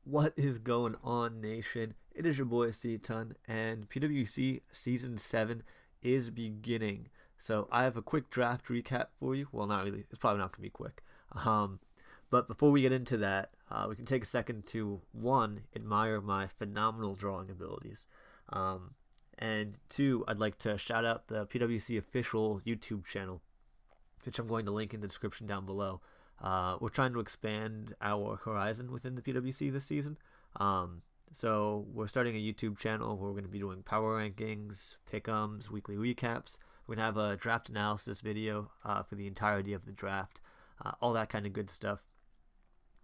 What is going on, nation? It is your boy C-Ton, and PWC Season 7 is beginning. So I have a quick draft recap for you. Well, not really. It's probably not going to be quick. Um, but before we get into that, we can take a second to, one, admire my phenomenal drawing abilities. Um, and two, I'd like to shout out the PWC official YouTube channel, which I'm going to link in the description down below. We're trying to expand our horizon within the PWC this season. So we're starting a YouTube channel where we're going to be doing power rankings, pick'ems, weekly recaps. We're going to have a draft analysis video for the entirety of the draft, all that kind of good stuff.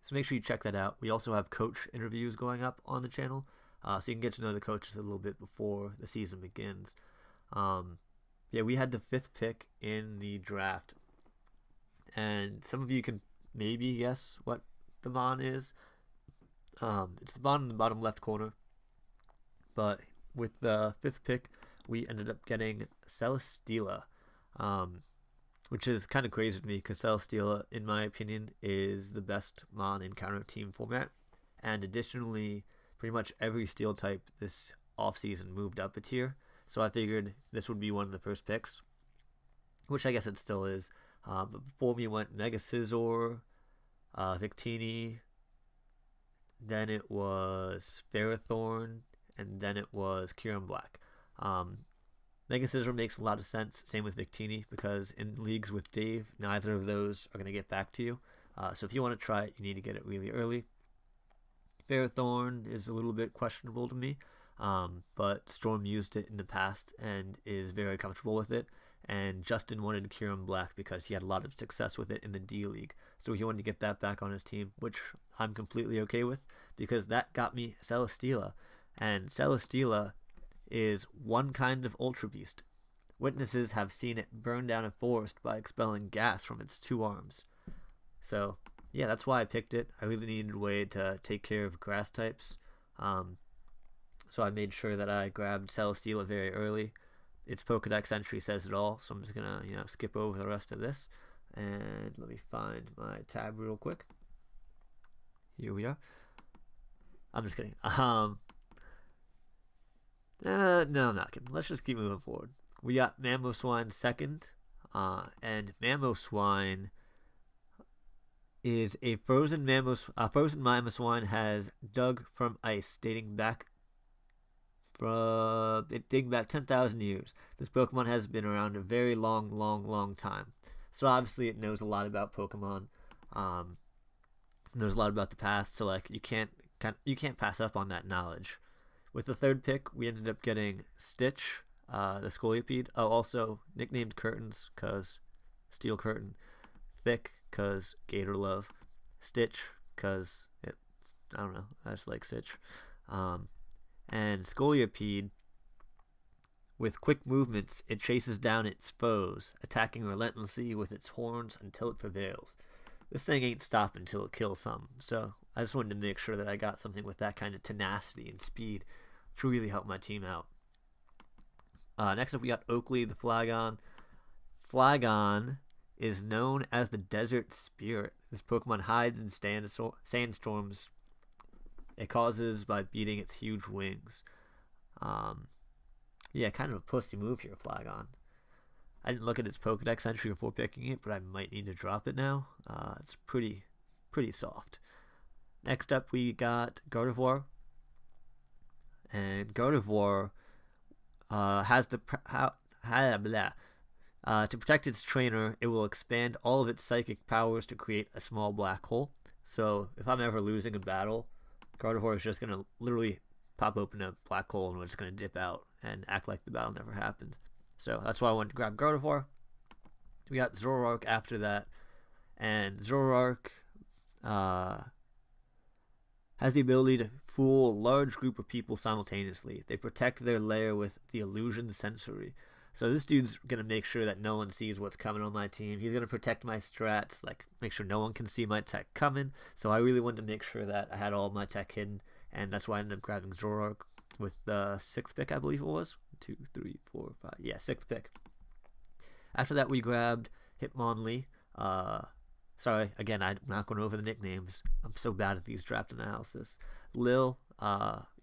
So make sure you check that out. We also have coach interviews going up on the channel, so you can get to know the coaches a little bit before the season begins. Yeah, we had the 5th pick in the draft, and some of you can maybe guess what the Mon is. It's the Mon in the bottom left corner, but with the 5th pick, we ended up getting Celesteela, which is kind of crazy to me because Celesteela, in my opinion, is the best Mon in counter team format, and additionally, pretty much every steel type this offseason moved up a tier, so I figured this would be one of the first picks, which I guess it still is. But before me went Mega Scizor, Victini, then it was Ferrothorn, and then it was Kyurem Black. Mega Scizor makes a lot of sense, same with Victini, because in leagues with Dave, neither of those are going to get back to you. So if you want to try it, you need to get it really early. Ferrothorn is a little bit questionable to me, but Storm used it in the past and is very comfortable with it. And Justin wanted Kyurem Black because he had a lot of success with it in the D League. So he wanted to get that back on his team, which I'm completely okay with because that got me Celesteela. And Celesteela is one kind of Ultra Beast. Witnesses have seen it burn down a forest by expelling gas from its 2 arms. So, yeah, that's why I picked it. I really needed a way to take care of grass types. So I made sure that I grabbed Celesteela very early. Its Pokedex entry says it all, so I'm just gonna skip over the rest of this, and let me find my tab real quick. Here we are. I'm just kidding. No, I'm not kidding. Let's just keep moving forward. We got Mamoswine second, and Mamoswine is a frozen Mamoswine has dug from ice dating back 10,000 years. This Pokemon has been around a very long time. So obviously it knows a lot about Pokemon. Knows a lot about the past. So like you can't pass up on that knowledge. With the 3rd pick, we ended up getting Stitch, the Scolipede. Oh, also nicknamed Curtains cause Steel Curtain. Thick cause Gator Love. Stitch cause I don't know. I just like Stitch. And Scolipede, with quick movements, it chases down its foes, attacking relentlessly with its horns until it prevails. This thing ain't stopping until it kills some, so I just wanted to make sure that I got something with that kind of tenacity and speed to really help my team out. Next up, we got Oakley the Flagon. Flagon is known as the Desert Spirit. This Pokemon hides in sandstorms it causes by beating its huge wings. Yeah, kind of a pussy move here, Flagon. I didn't look at its Pokedex entry before picking it, but I might need to drop it now. It's pretty soft. Next up, we got Gardevoir. And Gardevoir has the to protect its trainer, it will expand all of its psychic powers to create a small black hole. So if I'm ever losing a battle, Gardevoir is just going to literally pop open a black hole and we're just going to dip out and act like the battle never happened. So that's why I wanted to grab Gardevoir. We got Zoroark after that. And Zoroark has the ability to fool a large group of people simultaneously. They protect their lair with the illusion sensory. So this dude's going to make sure that no one sees what's coming on my team. He's going to protect my strats, like make sure no one can see my tech coming. So I really wanted to make sure that I had all my tech hidden, and that's why I ended up grabbing Zoroark with the 6th pick, I believe it was. 2, 3, 4, 5. Yeah, 6th pick. After that, we grabbed Hitmonlee. Sorry, again, I'm not going over the nicknames. I'm so bad at these draft analysis. Lil,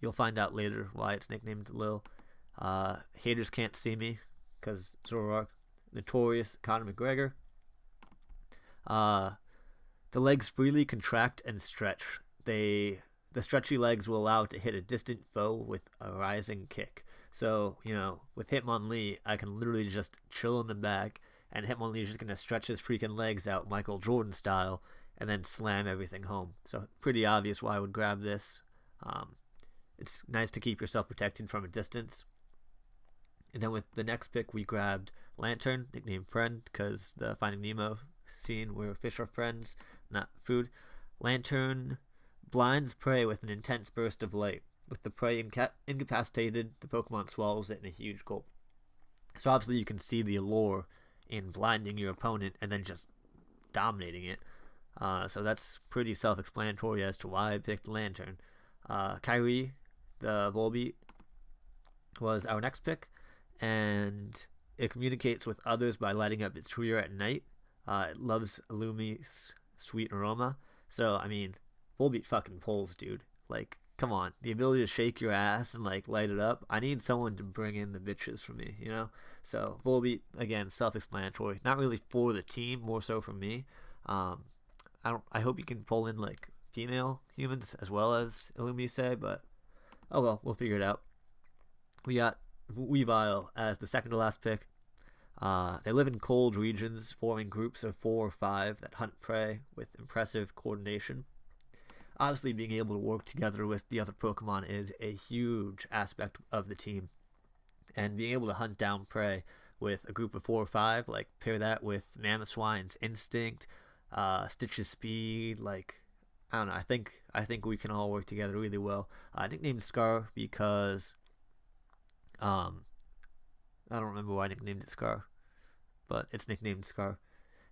you'll find out later why it's nicknamed Lil. Haters can't see me because Zoroark. Notorious Conor McGregor. The legs freely contract and stretch. The stretchy legs will allow it to hit a distant foe with a rising kick. So, with Hitmonlee, I can literally just chill in the back, and Hitmonlee is just going to stretch his freaking legs out Michael Jordan style, and then slam everything home. So, pretty obvious why I would grab this. It's nice to keep yourself protected from a distance. And then with the next pick, we grabbed Lantern, nicknamed Friend, because the Finding Nemo scene where fish are friends, not food. Lantern blinds prey with an intense burst of light. With the prey incapacitated, the Pokemon swallows it in a huge gulp. So obviously you can see the allure in blinding your opponent and then just dominating it. So that's pretty self-explanatory as to why I picked Lantern. Kyrie, the Volbeat, was our next pick, and it communicates with others by lighting up its rear at night. It loves Illumi's sweet aroma. So, I mean, Volbeat fucking pulls, dude. Like, come on. The ability to shake your ass and, like, light it up. I need someone to bring in the bitches for me, So, Volbeat, again, self-explanatory. Not really for the team, more so for me. I hope you can pull in, like, female humans as well as Illumise, but oh well, we'll figure it out. We got Weavile as the second to last pick. They live in cold regions, forming groups of 4 or 5 that hunt prey with impressive coordination. Obviously, being able to work together with the other Pokemon is a huge aspect of the team. And being able to hunt down prey with a group of 4 or 5, like pair that with Mamoswine's instinct, Stitch's speed, like, I don't know, I think we can all work together really well. I nicknamed Scar because I don't remember why I nicknamed it Scar, but it's nicknamed Scar.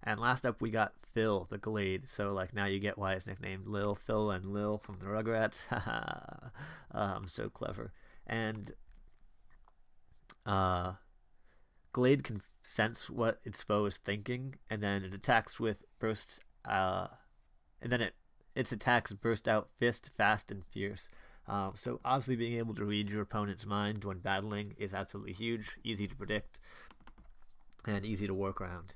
And last up, we got Phil, the Glade. So, like, now you get why it's nicknamed Lil. Phil and Lil from the Rugrats. I'm so clever. And Glade can sense what its foe is thinking, and then it attacks with bursts, and then its attacks burst out fast and fierce. So obviously being able to read your opponent's mind when battling is absolutely huge, easy to predict, and easy to work around.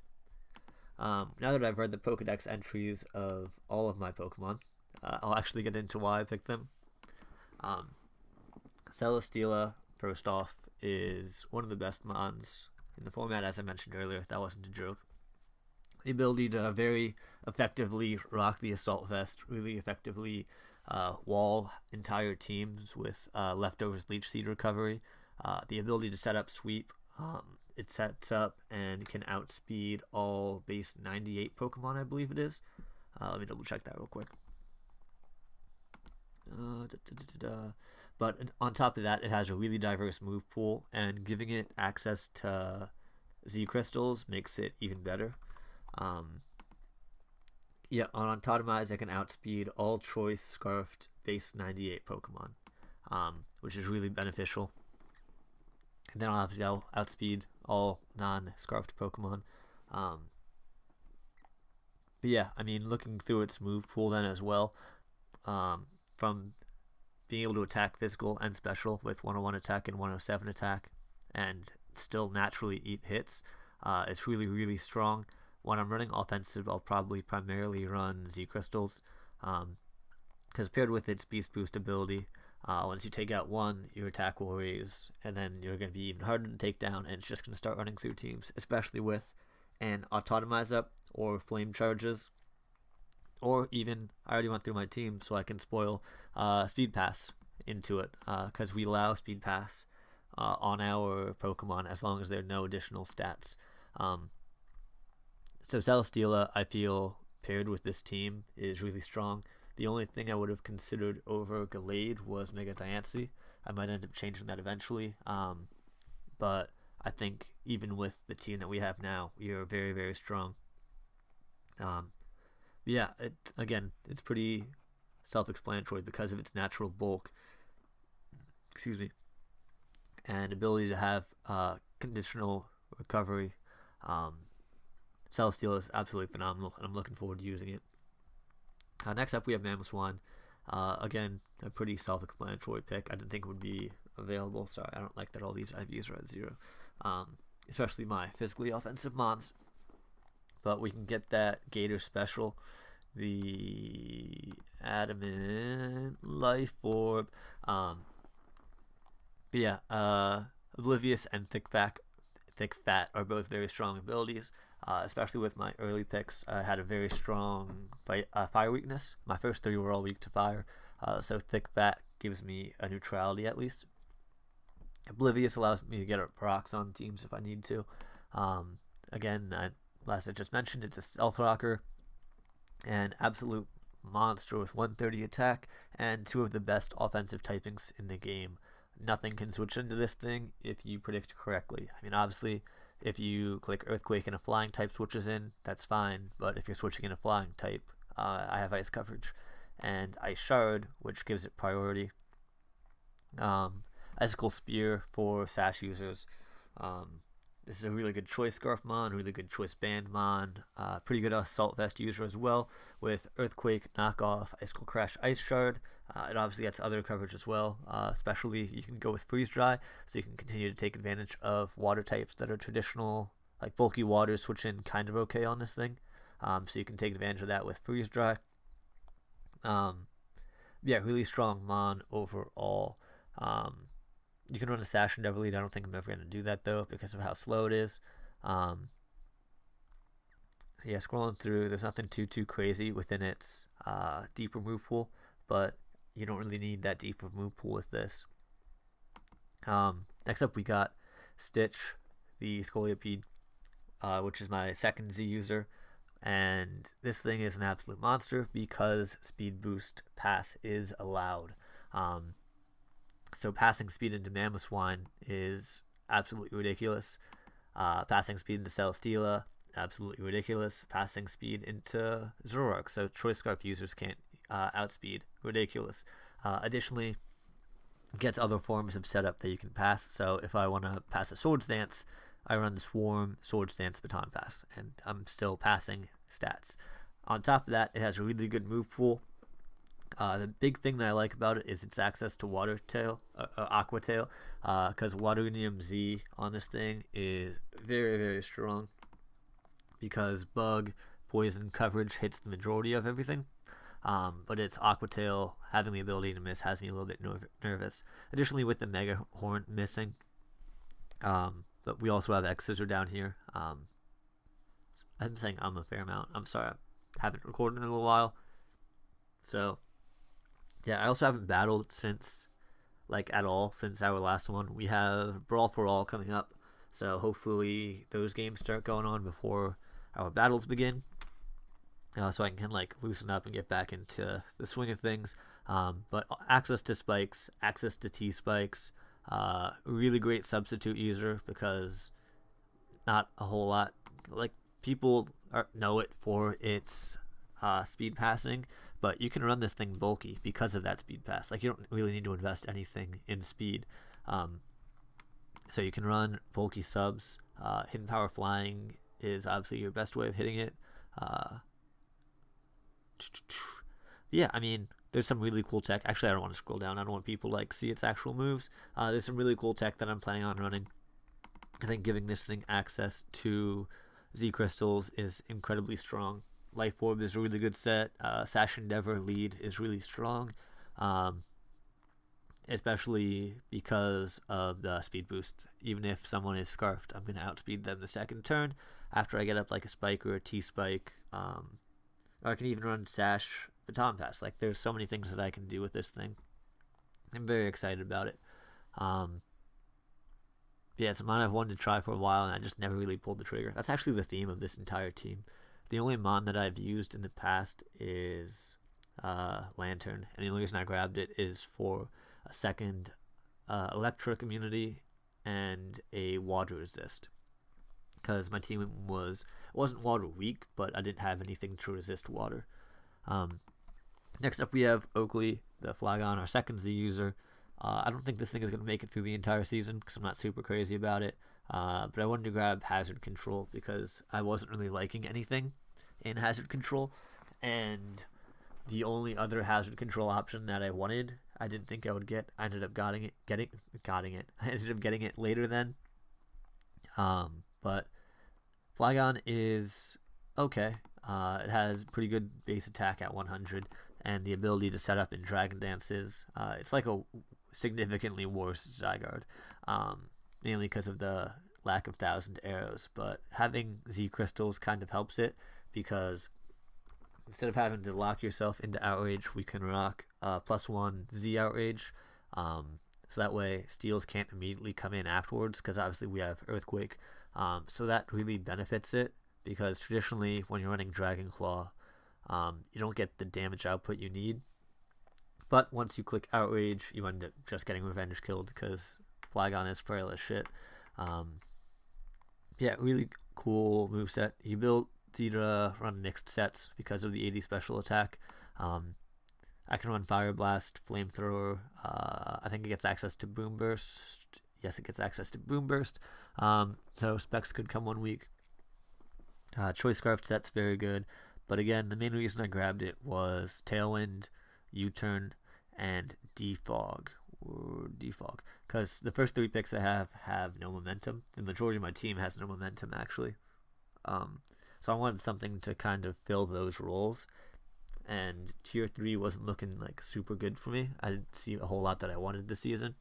Now that I've read the Pokedex entries of all of my Pokemon, I'll actually get into why I picked them. Celesteela, first off, is one of the best mons in the format, as I mentioned earlier. That wasn't a joke. The ability to very effectively rock the Assault Vest, really effectively wall entire teams with leftovers Leech Seed recovery. The ability to set up Sweep. It sets up and can outspeed all base 98 Pokemon, I believe it is. Let me double check that real quick. But on top of that, it has a really diverse move pool, and giving it access to Z Crystals makes it even better. On Autotomize, it can outspeed all choice Scarfed base 98 Pokemon, which is really beneficial. And then obviously I'll outspeed all non-Scarfed Pokemon. But yeah, I mean, looking through its move pool then as well, from being able to attack physical and special with 101 attack and 107 attack, and still naturally eat hits, it's really, really strong. When I'm running offensive, I'll probably primarily run Z Crystals, because paired with its Beast Boost ability, once you take out one, your attack will raise, and then you're going to be even harder to take down, and it's just going to start running through teams, especially with an Autotomize up or Flame Charges, or even, I already went through my team, so I can spoil Speed Pass into it, because we allow Speed Pass on our Pokemon as long as there are no additional stats. So Celesteela, I feel, paired with this team is really strong. The only thing I would have considered over Gallade was Mega Diancie. I might end up changing that eventually. But I think even with the team that we have now, we are very, very strong. Yeah, it's pretty self-explanatory because of its natural bulk. Excuse me. And ability to have conditional recovery. Celesteela is absolutely phenomenal, and I'm looking forward to using it. Next up, we have Mamoswine. Again, a pretty self-explanatory pick. I didn't think it would be available. Sorry, I don't like that all these IVs are at 0. Especially my physically offensive mons. But we can get that Gator special, the Adamant Life Orb. But yeah, Oblivious and Thick Fat are both very strong abilities. Especially with my early picks, I had a very strong fire weakness. My first 3 were all weak to fire, so Thick Fat gives me a neutrality at least. Oblivious allows me to get procs on teams if I need to. Again, as I just mentioned, it's a stealth rocker, an absolute monster with 130 attack and 2 of the best offensive typings in the game. Nothing can switch into this thing if you predict correctly. I mean, obviously, if you click Earthquake and a flying type switches in, that's fine. But if you're switching in a flying type, I have ice coverage. And Ice Shard, which gives it priority. Icicle Spear for Sash users. This is a really good choice Scarf Mon, really good choice Band Mon. Pretty good Assault Vest user as well, with Earthquake, Knockoff, Icicle Crash, Ice Shard. It obviously gets other coverage as well, especially you can go with Freeze Dry, so you can continue to take advantage of water types that are traditional, like bulky waters switch in kind of okay on this thing. So you can take advantage of that with Freeze Dry. Yeah, really strong Mon overall. You can run a Sash Endeavor lead. I don't think I'm ever going to do that though because of how slow it is. Yeah, scrolling through, there's nothing too crazy within its deep remove pool, but you don't really need that deep remove pool with this. Next up we got Stitch, the Scolipede, which is my second Z user, and this thing is an absolute monster because speed boost pass is allowed. So passing speed into Mamoswine is absolutely ridiculous. Passing speed into Celesteela, absolutely ridiculous. Passing speed into Zoroark, so Choice Scarf users can't outspeed, ridiculous. Additionally, gets other forms of setup that you can pass. So if I want to pass a Swords Dance, I run the Swarm, Swords Dance, Baton Pass, and I'm still passing stats. On top of that, it has a really good move pool. The big thing that I like about it is its access to Aqua Tail, because Waterinium Z on this thing is very strong, because Bug, Poison coverage hits the majority of everything, but its Aqua Tail having the ability to miss has me a little bit nervous. Additionally, with the Mega Horn missing, but we also have X-Scissor down here. I'm saying a fair amount. I'm sorry, I haven't recorded in a little while, so... Yeah, I also haven't battled since our last one. We have Brawl for All coming up, so hopefully those games start going on before our battles begin, so I can loosen up and get back into the swing of things. But access to spikes, access to T-spikes, really great substitute user because not a whole lot, people know it for its speed passing, but you can run this thing bulky because of that speed pass. You don't really need to invest anything in speed. So you can run bulky subs. Hidden Power Flying is obviously your best way of hitting it. Yeah, I mean, there's some really cool tech. Actually, I don't want to scroll down. I don't want people to see its actual moves. There's some really cool tech that I'm planning on running. I think giving this thing access to Z Crystals is incredibly strong. Life Orb is a really good set. Sash Endeavor lead is really strong, especially because of the speed boost. Even if someone is scarfed, I'm going to outspeed them the second turn after I get up a spike or a T-spike. Or I can even run Sash Baton Pass. There's so many things that I can do with this thing. I'm very excited about it. Yeah, it's a mon I've wanted to try for a while, and I just never really pulled the trigger. That's actually the theme of this entire team. The only mon that I've used in the past is Lantern, and the only reason I grabbed it is for a second electric immunity and a water resist, because my team wasn't water weak, but I didn't have anything to resist water. Next up we have Oakley, the Flagon, our second Z user. I don't think this thing is going to make it through the entire season because I'm not super crazy about it. But I wanted to grab Hazard Control because I wasn't really liking anything in Hazard Control, and the only other hazard control option that I wanted. I didn't think I would get. I ended up getting it. I ended up getting it later then. But Flygon is okay. It has pretty good base attack at 100, and the ability to set up in Dragon Dances. It's like a significantly worse Zygarde, mainly because of the lack of 1,000 arrows. But having Z crystals kind of helps it, because instead of having to lock yourself into Outrage, we can rock +1 Z Outrage. So that way steals can't immediately come in afterwards, because obviously we have Earthquake. So that really benefits it, because traditionally when you're running Dragon Claw, you don't get the damage output you need. But once you click Outrage, you end up just getting Revenge killed, because Flygon is frail as shit. Yeah, really cool moveset. You built to run mixed sets because of the 80 special attack. I can run Fire Blast, Flamethrower. I think it gets access to Boom Burst. Yes, it gets access to Boom Burst. So specs could come 1 week. Choice Scarf set's very good. But again, the main reason I grabbed it was Tailwind, U-Turn, and Defog. Because the first 3 picks I have no momentum. The majority of my team has no momentum, actually. So I wanted something to kind of fill those roles. And tier 3 wasn't looking like super good for me. I didn't see a whole lot that I wanted this season.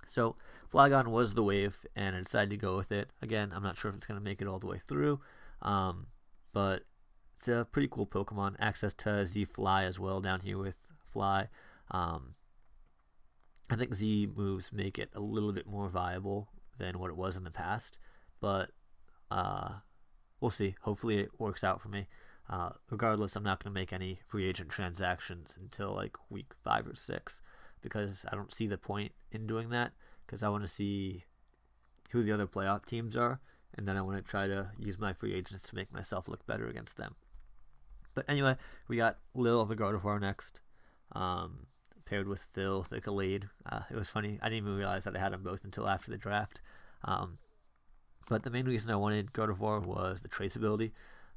So Flygon was the wave, and I decided to go with it. Again, I'm not sure if it's going to make it all the way through. But it's a pretty cool Pokemon. Access to Z Fly as well down here with Fly. I think Z moves make it a little bit more viable than what it was in the past. But we'll see. Hopefully it works out for me. Regardless, I'm not going to make any free agent transactions until like week 5 or 6, because I don't see the point in doing that, because I want to see who the other playoff teams are, and then I want to try to use my free agents to make myself look better against them. But anyway, we got Lil the Gardevoir next, paired with Phil the Gallade. It was funny. I didn't even realize that I had them both until after the draft. But the main reason I wanted Gardevoir was the traceability.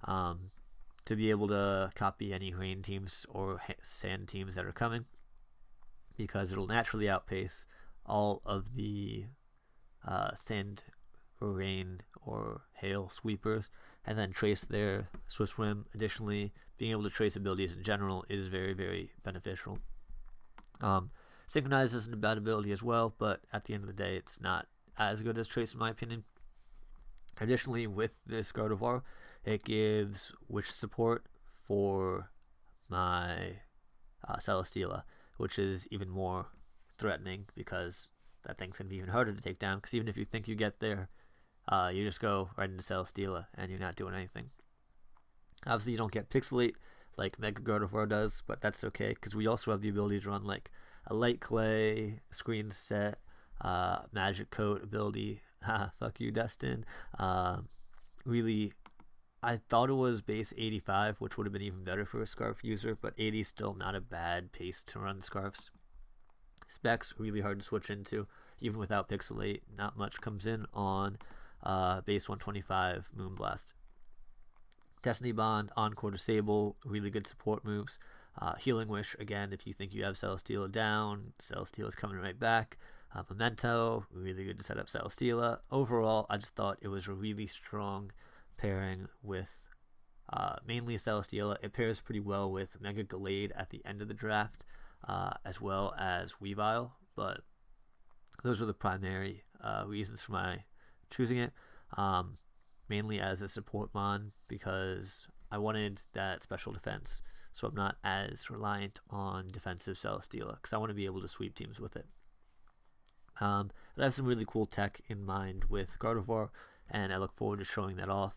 To be able to copy any rain teams or sand teams that are coming, because it'll naturally outpace all of the sand or rain or hail sweepers, and then trace their Swift Swim. Additionally, being able to trace abilities in general is very, very beneficial. Synchronize isn't a bad ability as well, but at the end of the day, it's not as good as Trace in my opinion. Additionally, with this Gardevoir, it gives Witch support for my Celesteela, which is even more threatening, because that thing's going to be even harder to take down, because even if you think you get there, you just go right into Celesteela and you're not doing anything. Obviously, you don't get Pixelate like Mega Gardevoir does, but that's okay, because we also have the ability to run like a Light Clay, Screen Set, Magic Coat ability. Fuck you, Dustin. Really, I thought it was base 85, which would have been even better for a Scarf user, but 80 is still not a bad pace to run Scarfs. Specs, really hard to switch into, even without Pixelate. Not much comes in on base 125 Moonblast. Destiny Bond, Encore Disable, really good support moves. Healing Wish, again, if you think you have Celesteela down, Celesteela's coming right back. Memento, really good to set up Celesteela. Overall, I just thought it was a really strong pairing with mainly Celesteela. It pairs pretty well with Mega Gallade at the end of the draft, as well as Weavile, but those were the primary reasons for my choosing it. Mainly as a support mon, because I wanted that special defense, so I'm not as reliant on defensive Celesteela, because I want to be able to sweep teams with it. I have some really cool tech in mind with Gardevoir, and I look forward to showing that off.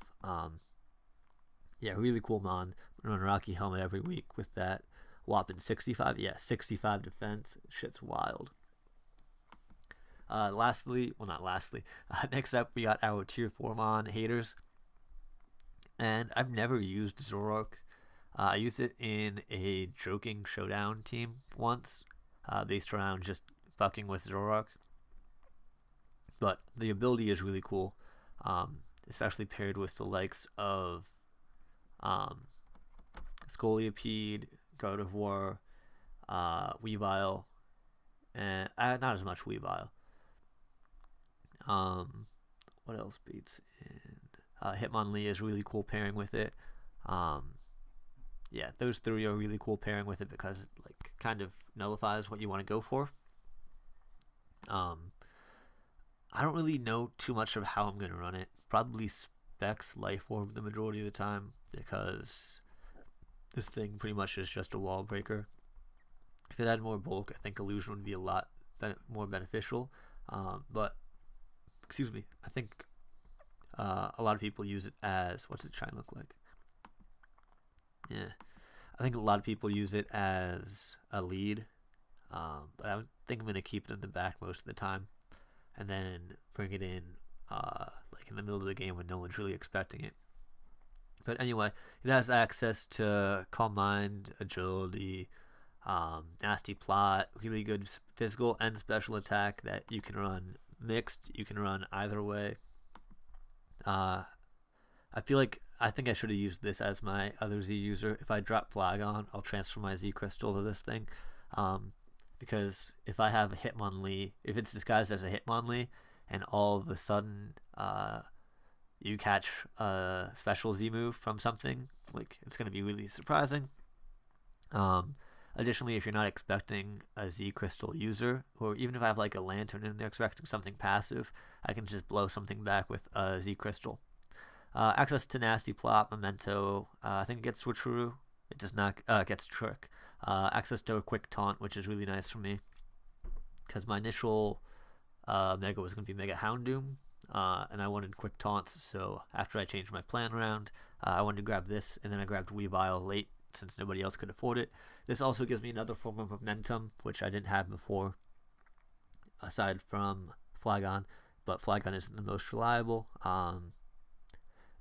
Yeah, really cool mon. I'm going to run Rocky Helmet every week with that whopping 65. Yeah, 65 defense. Shit's wild. Next up, we got our tier 4 mon haters. And I've never used Zoroark. I used it in a joking showdown team once, based around just fucking with Zoroark. But the ability is really cool, especially paired with the likes of Scolipede, Gardevoir, Weavile, and not as much Weavile. What else beats? And Hitmonlee is a really cool pairing with it. Yeah, those three are really cool pairing with it because it like kind of nullifies what you want to go for. I don't really know too much of how I'm gonna run it. Probably Specs Life Orb the majority of the time because this thing pretty much is just a wall breaker. If it had more bulk, I think Illusion would be a lot more beneficial. But excuse me, I think a lot of people use it as, what's it trying to look like? Yeah, I think a lot of people use it as a lead, but I think I'm gonna keep it in the back most of the time, and then bring it in like in the middle of the game when no one's really expecting it. But anyway, it has access to Calm Mind, Agility, Nasty Plot, really good physical and special attack that you can run mixed. You can run either way. I think I should have used this as my other Z user. If I drop Flagon, I'll transfer my Z Crystal to this thing. Because if I have a Hitmonlee, if it's disguised as a Hitmonlee, and all of a sudden you catch a special Z move from something, like it's going to be really surprising. Additionally, if you're not expecting a Z Crystal user, or even if I have like a Lantern and they're expecting something passive, I can just blow something back with a Z Crystal. Access to Nasty Plot, Memento, I think it gets Switcheroo. It does not, gets Trick. Access to a Quick Taunt, which is really nice for me. Because my initial Mega was going to be Mega Houndoom, and I wanted Quick Taunts, so after I changed my plan around, I wanted to grab this, and then I grabbed Weavile late, since nobody else could afford it. This also gives me another form of momentum, which I didn't have before, aside from Flagon, but Flagon isn't the most reliable.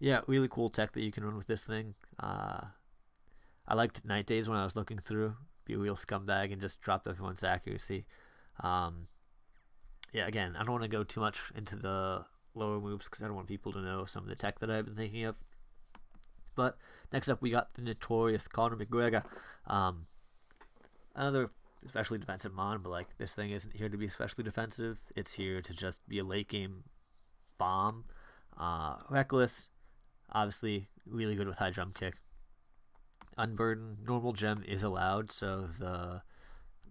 Yeah, really cool tech that you can run with this thing. I liked Night Days when I was looking through, be a real scumbag and just drop everyone's accuracy. Yeah, again, I don't want to go too much into the lower moves because I don't want people to know some of the tech that I've been thinking of. But next up, we got the notorious Conor McGregor. Another especially defensive mon, but like this thing isn't here to be especially defensive. It's here to just be a late game bomb. Reckless, obviously really good with high jump kick. Unburden, normal gem is allowed, so the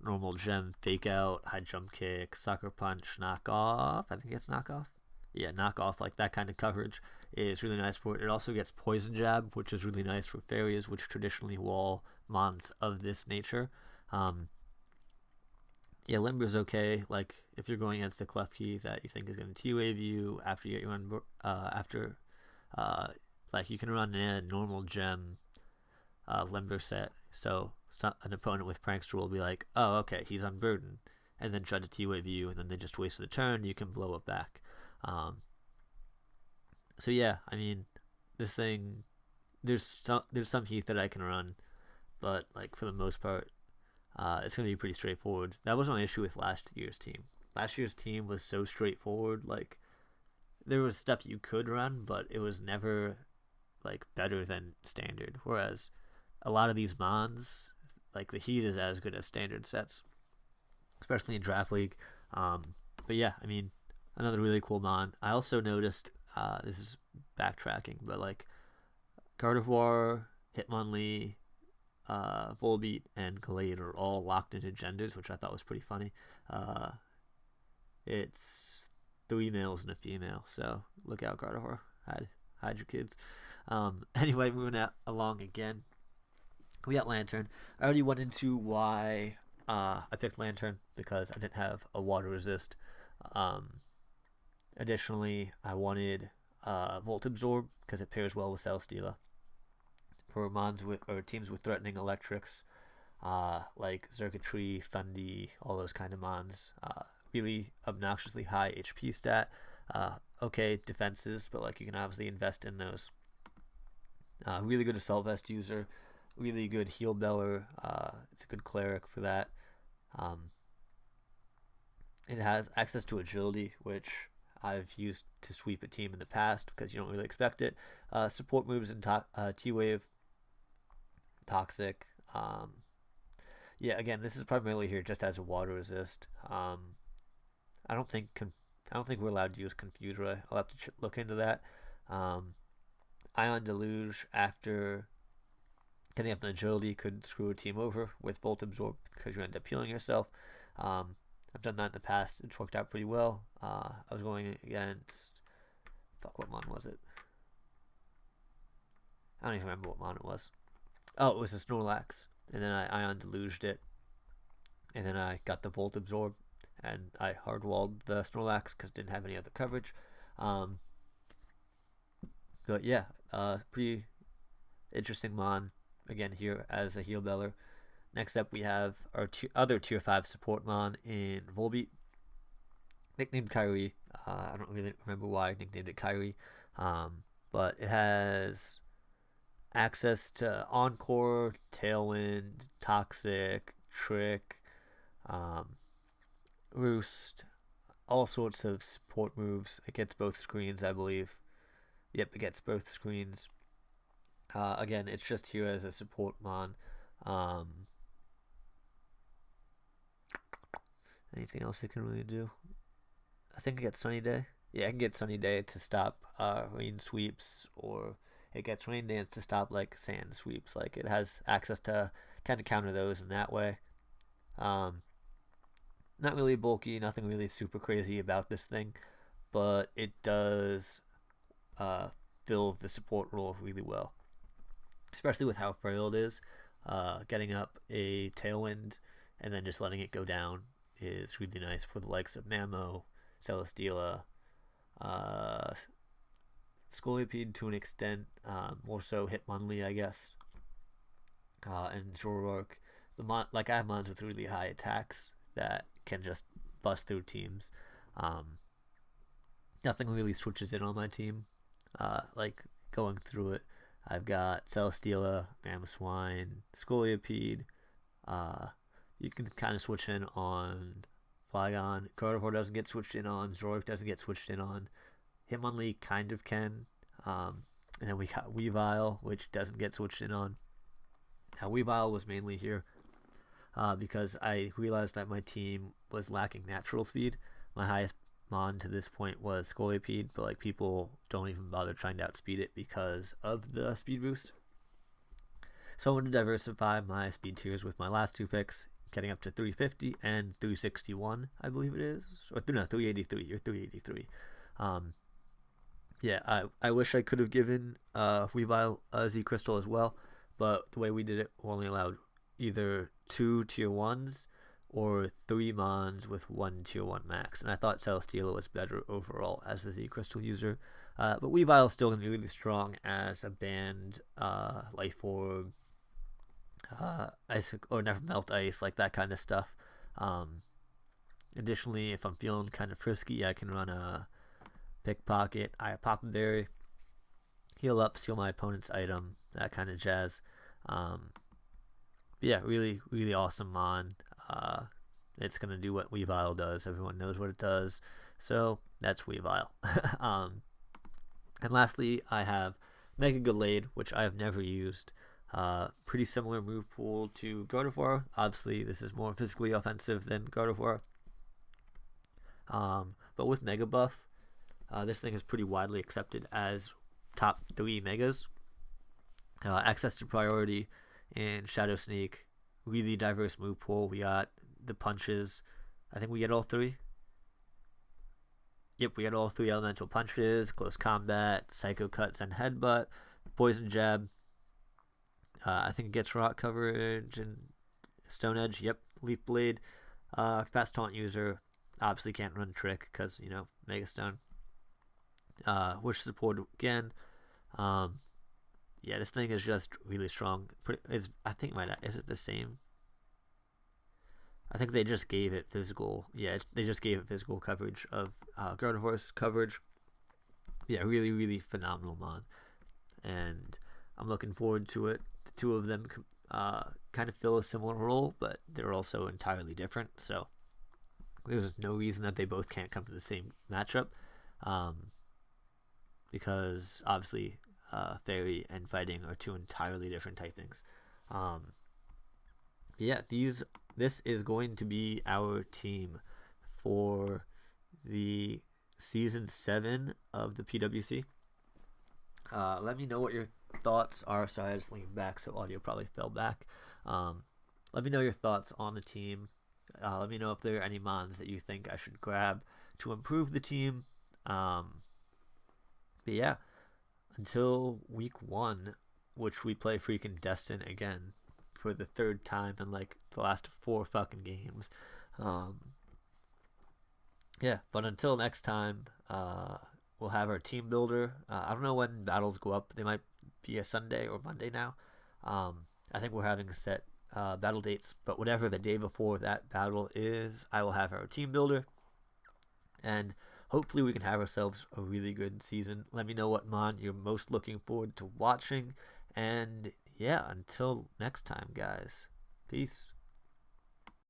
normal gem fake out, high jump kick, sucker punch, knockoff. I think it's knockoff. Yeah, knockoff, like that kind of coverage is really nice for it. It also gets poison jab, which is really nice for fairies, which traditionally wall mons of this nature. Yeah, Limber is okay. Like if you're going against a Klefki that you think is going to T-wave you after you get your like you can run a normal gem Limber set. So an opponent with Prankster will be like, oh, okay, he's unburdened, and then try to T-wave you, and then they just wasted a turn. You can blow it back. So yeah, I mean, this thing, there's some heat that I can run, but like for the most part, it's gonna be pretty straightforward. That was my issue with last year's team. Last year's team was so straightforward. Like there was stuff you could run, but it was never like better than standard. Whereas a lot of these mons, like the heat is as good as standard sets, especially in draft league. But yeah, I mean, another really cool mon. I also noticed, this is backtracking, but like Gardevoir, Hitmonlee, Volbeat, and Gallade are all locked into genders, which I thought was pretty funny. It's 3 males and a female, so look out, Gardevoir. Hide your kids. Anyway, moving along again. We got Lantern. I already went into why I picked Lantern, because I didn't have a water resist. Additionally, I wanted Volt Absorb because it pairs well with Celesteela. For mons or teams with threatening electrics, like Xurkitree, Thundy, all those kind of mons. Really obnoxiously high HP stat. Okay, defenses, but like you can obviously invest in those. Really good Assault Vest user. Really good Heal Beller. It's a good cleric for that. It has access to Agility, which I've used to sweep a team in the past because you don't really expect it. Support moves in T-Wave, Toxic, Yeah, again, this is primarily here just as a water resist. I don't think I don't think we're allowed to use Confuse Ray. I'll have to look into that. Um, Ion Deluge after getting up in agility could screw a team over with Volt Absorb because you end up healing yourself. Um, I've done that in the past. It's worked out pretty well. I was going against fuck, what mon was it? I don't even remember what mon it was. Oh, it was a Snorlax, and then I Ion Deluged it, and then I got the Volt Absorb, and I hardwalled the Snorlax because it didn't have any other coverage. Um, but yeah, pretty interesting mon again here as a heal beller. Next up, we have our other tier 5 support mon in Volbeat, nicknamed Kyrie. I don't really remember why I nicknamed it Kyrie, but it has access to Encore, Tailwind, Toxic, Trick, Roost, all sorts of support moves. It gets both screens, I believe. Yep, it gets both screens. Again, it's just here as a support mon. Anything else it can really do? I think it gets Sunny Day. Yeah, it can get Sunny Day to stop rain sweeps, or it gets Rain Dance to stop like sand sweeps. Like it has access to kind of counter those in that way. Not really bulky, nothing really super crazy about this thing, but it does fill the support role really well, especially with how frail it is. Getting up a Tailwind and then just letting it go down is really nice for the likes of Mamo, Celesteela, Scolipede to an extent, more so Hitmonlee, I guess, and Zoroark. Like I have mons with really high attacks that can just bust through teams. Nothing really switches in on my team. Like going through it, I've got Celesteela, Mamoswine, Scolipede. You can kind of switch in on Flygon. Gardevoir doesn't get switched in on. Zoroark doesn't get switched in on. Hitmonlee kind of can. And then we got Weavile, which doesn't get switched in on. Now, Weavile was mainly here because I realized that my team was lacking natural speed. My highest mon to this point was Scolipede, but like people don't even bother trying to outspeed it because of the speed boost. So I wanted to diversify my speed tiers with my last two picks, getting up to 350 and 361, I believe it is. Or no, 383 or 383. Yeah, I wish I could have given Weavile a Z Crystal as well, but the way we did it, we only allowed either 2 tier 1s or 3 mons with 1 tier 1 max, and I thought Celesteela was better overall as the Z Crystal user. But Weavile is still going to be really strong as a banned Life Orb, Ice, or Never Melt Ice, like that kind of stuff. Additionally, if I'm feeling kind of frisky, I can run a Pickpocket, Pop Berry, heal up, steal my opponent's item, that kind of jazz. Yeah, really, really awesome mon. It's going to do what Weavile does. Everyone knows what it does. So that's Weavile. And lastly, I have Mega Gallade, which I have never used. Pretty similar move pool to Gardevoir. Obviously, this is more physically offensive than Gardevoir. But with Mega Buff, this thing is pretty widely accepted as top 3 Megas. Access to priority in Shadow Sneak. Really diverse move pool. We got the punches. I think we get all 3. Yep, we got all 3 elemental punches, close combat, psycho cuts, and headbutt. Poison jab. I think it gets rock coverage and stone edge. Yep, leaf blade. Fast taunt user. Obviously can't run trick because, you know, Mega Stone. Wish support again. Yeah, this thing is just really strong. I think is it the same? I think they just gave it physical. Yeah, they just gave it physical coverage of Gardevoir's coverage. Yeah, really, really phenomenal mon, and I'm looking forward to it. The two of them kind of fill a similar role, but they're also entirely different. So there's no reason that they both can't come to the same matchup. Because obviously Fairy and Fighting are 2 entirely different typings. Yeah, this is going to be our team for the season 7 of the PWC. Let me know what your thoughts are. Sorry, I just leaned back, so audio probably fell back. Um, Let me know your thoughts on the team. Let me know if there are any mons that you think I should grab to improve the team. But yeah, until week 1, which we play freaking Destin again for the 3rd time in like the last 4 fucking games. Yeah, but until next time, we'll have our team builder. I don't know when battles go up. They might be a Sunday or Monday now. I think we're having set battle dates, but whatever the day before that battle is, I will have our team builder, and hopefully we can have ourselves a really good season. Let me know what mon you're most looking forward to watching, and yeah, until next time, guys. Peace.